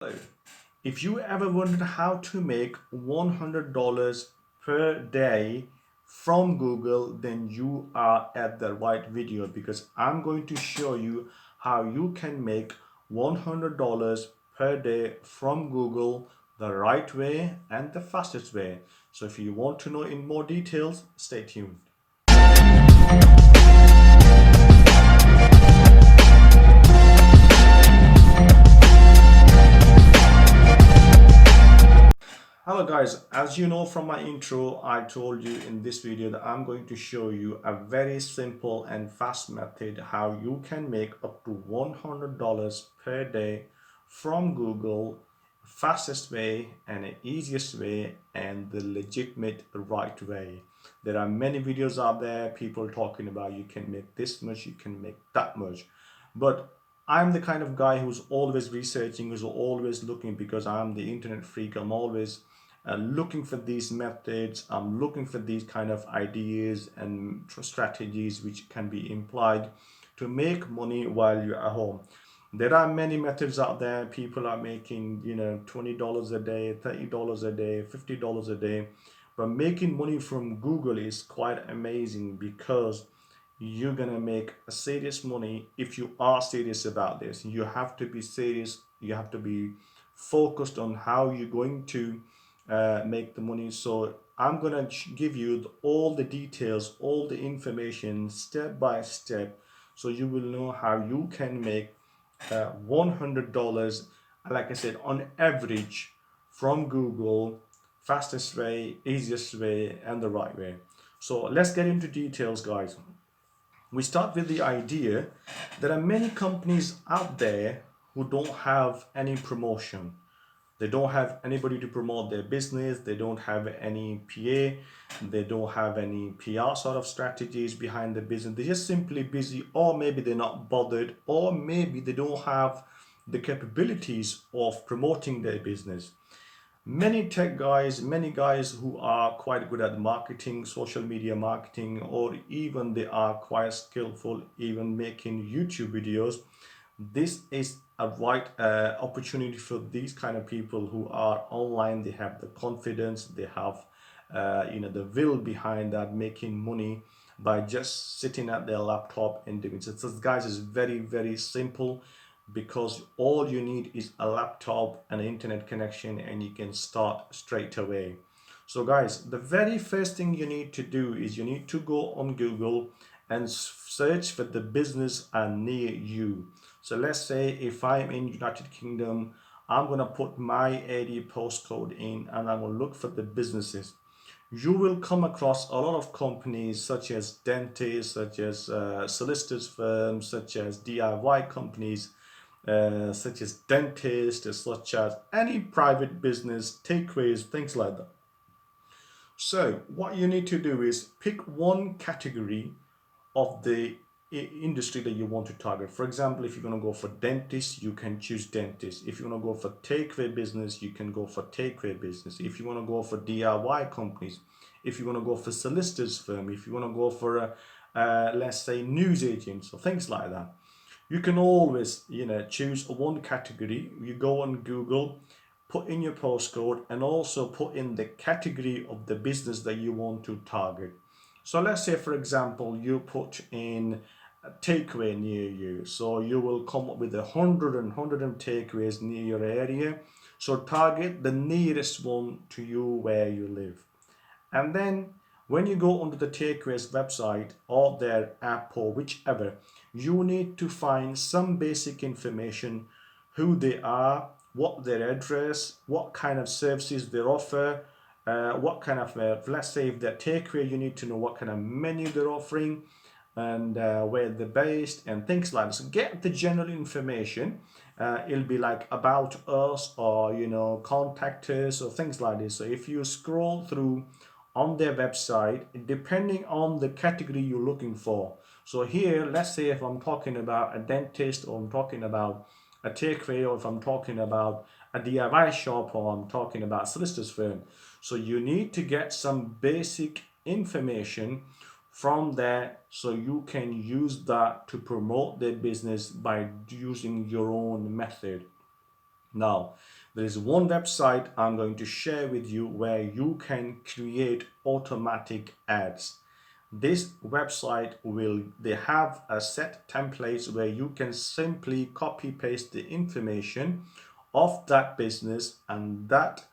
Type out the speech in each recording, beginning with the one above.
Hello. If you ever wondered how to make $100 per day from Google, then you are at the right video because I'm going to show you how you can make $100 per day from Google the right way and the fastest way. So if you want to know in more details, stay tuned. Hello guys, as you know from my intro, I told you in this video that I'm going to show you a very simple and fast method how you can make up to $100 per day from Google, fastest way and the easiest way and the legitimate right way. There are many videos out there, people talking about you can make this much, you can make that much. But I'm the kind of guy who's always researching, who's always looking because I'm the internet freak. I'm always looking for these methods. I'm looking for these kind of ideas and strategies which can be implied to make money while you're at home. There are many methods out there. People are making, $20 a day, $30 a day, $50 a day. But making money from Google is quite amazing because you're gonna make a serious money if you are serious about this. You have to be serious. You have to be focused on how you're going to make the money. So I'm gonna give you all the details, all the information, step by step, so you will know how you can make $100, like I said, on average from Google, fastest way, easiest way, and the right way. So let's get into details, guys. We start with the idea there are many companies out there who don't have any promotion. They don't have anybody to promote their business. They don't have any PA. They don't have any PR sort of strategies behind the business. They're just simply busy, or maybe they're not bothered, or maybe they don't have the capabilities of promoting their business. Many tech guys, many guys who are quite good at marketing, social media marketing, or even they are quite skillful even making YouTube videos. This is a right opportunity for these kind of people who are online. They have the confidence, they have the will behind that, making money by just sitting at their laptop and doing it. So guys, is very simple because all you need is a laptop and an internet connection and you can start straight away. So guys, the very first thing you need to do is you need to go on Google and search for the business near you. So let's say if I'm in United Kingdom, I'm going to put my area postcode in and I'm going to look for the businesses. You will come across a lot of companies such as dentists, such as solicitors firms, such as DIY companies, such as dentists, such as any private business, takeaways, things like that. So what you need to do is pick one category of the industry that you want to target. For example, if you're going to go for dentist, you can choose dentist. If you want to go for takeaway business, you can go for takeaway business. If you want to go for DIY companies, if you want to go for solicitors firm, if you want to go for let's say news agents or things like that, you can always choose one category. You go on Google, put in your postcode and also put in the category of the business that you want to target. So let's say, for example, you put in a takeaway near you. So you will come up with 100 takeaways near your area. So target the nearest one to you where you live. And then when you go onto the Takeaways website or their app or whichever, you need to find some basic information, who they are, what their address, what kind of services they offer, what kind of, let's say if they're takeaway, you need to know what kind of menu they're offering and where they're based and things like this. So get the general information. It'll be like about us or, contact us or things like this. So if you scroll through on their website, depending on the category you're looking for. So here, let's say if I'm talking about a dentist or I'm talking about a takeaway or if I'm talking about a DIY shop or I'm talking about a solicitor's firm. So you need to get some basic information from there so you can use that to promote their business by using your own method. Now, there is one website I'm going to share with you where you can create automatic ads. This website they have a set templates where you can simply copy paste the information of that business, and that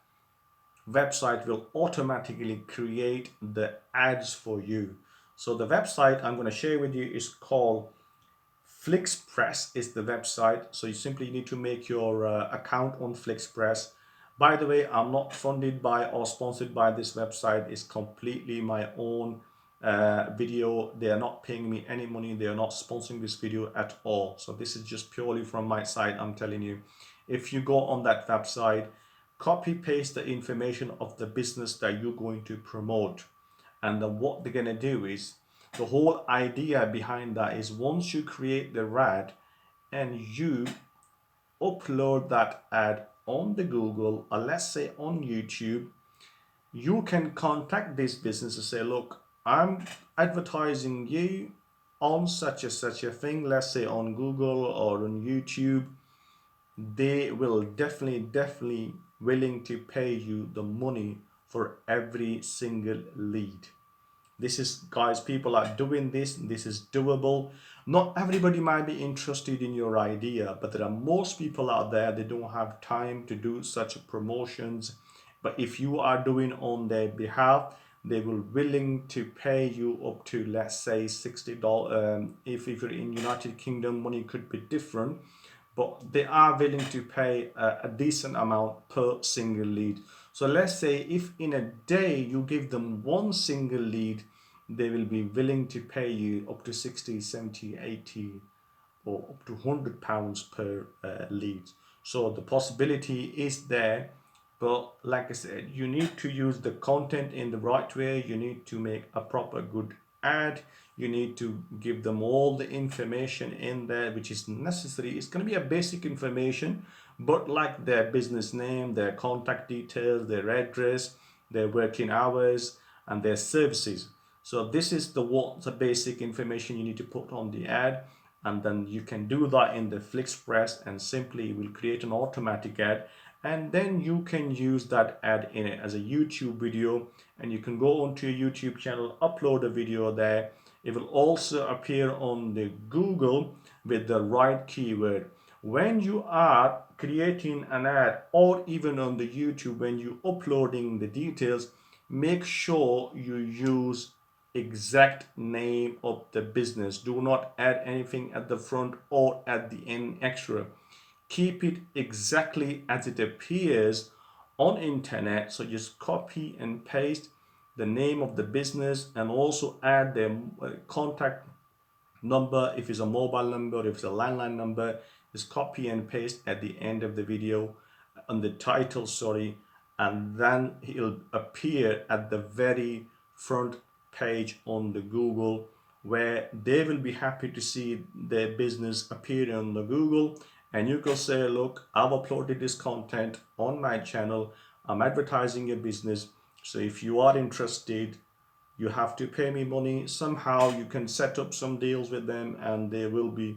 website will automatically create the ads for you. So the website I'm going to share with you is called FlixPress is the website. So you simply need to make your account on FlixPress. By the way, I'm not funded by or sponsored by this website. It's completely my own video. They are not paying me any money. They are not sponsoring this video at all. So this is just purely from my side. I'm telling you, if you go on that website, copy paste the information of the business that you're going to promote, and then what they're going to do is, the whole idea behind that is, once you create the ad and you upload that ad on the Google, or let's say on YouTube, you can contact this business and say, look, I'm advertising you on such a thing, let's say on Google or on YouTube. They will definitely willing to pay you the money for every single lead. This is, guys, people are doing this is doable. Not everybody might be interested in your idea, but there are most people out there, they don't have time to do such promotions. But if you are doing on their behalf, they will willing to pay you up to, let's say, $60. If you're in United Kingdom, money could be different, but they are willing to pay a decent amount per single lead. So let's say if in a day you give them one single lead, they will be willing to pay you up to 60, 70, 80, or up to £100 per lead. So the possibility is there, but like I said, you need to use the content in the right way. You need to make a proper good ad. You need to give them all the information in there which is necessary. It's going to be a basic information, but like their business name, their contact details, their address, their working hours, and their services. So this is the basic information you need to put on the ad, and then you can do that in the FlixPress, and simply will create an automatic ad, and then you can use that ad in it as a YouTube video, and you can go onto your YouTube channel, upload a video there. It will also appear on the Google with the right keyword. When you are creating an ad, or even on the YouTube when you uploading the details, make sure you use exact name of the business. Do not add anything at the front or at the end extra. Keep it exactly as it appears on internet. So just copy and paste the name of the business, and also add their contact number, if it's a mobile number, if it's a landline number. Just copy and paste at the end of the video, on the title, sorry, and then it'll appear at the very front page on the Google, where they will be happy to see their business appear on the Google. And you can say, look, I've uploaded this content on my channel, I'm advertising your business, so if you are interested, you have to pay me money. Somehow you can set up some deals with them, and they will be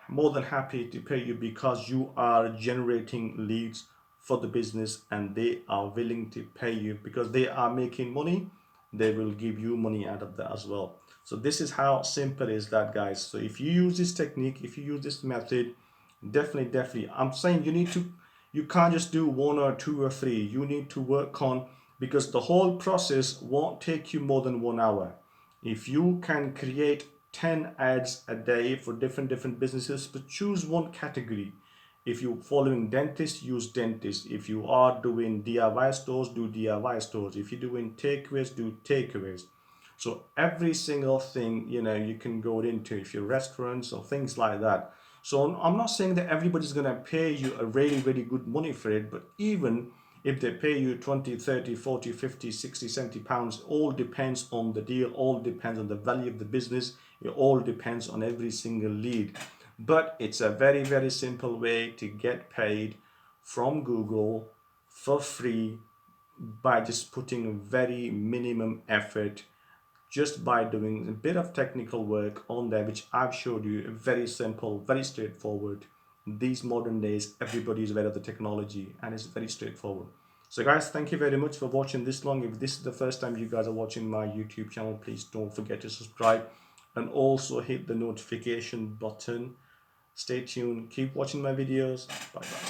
more than happy to pay you, because you are generating leads for the business, and they are willing to pay you because they are making money. They will give you money out of that as well. So this is how simple is that, guys. So if you use this technique, if you use this method, definitely, I'm saying you can't just do one or two or three. You need to work on, because the whole process won't take you more than 1 hour. If you can create 10 ads a day for different businesses, but choose one category. If you're following dentist, use dentist. If you are doing DIY stores, do DIY stores. If you're doing takeaways, do takeaways. So every single thing, you can go into, if you're restaurants or things like that. So I'm not saying that everybody's going to pay you a really good money for it, but even if they pay you 20, 30, 40, 50, 60, 70 pounds, all depends on the deal, all depends on the value of the business, it all depends on every single lead. But it's a very simple way to get paid from Google for free, by just putting very minimum effort, just by doing a bit of technical work on there, which I've showed you. Very simple, very straightforward, these modern days, everybody is aware of the technology and it's very straightforward. So guys, thank you very much for watching this long. If this is the first time you guys are watching my YouTube channel, please don't forget to subscribe and also hit the notification button. Stay tuned, keep watching my videos. Bye bye.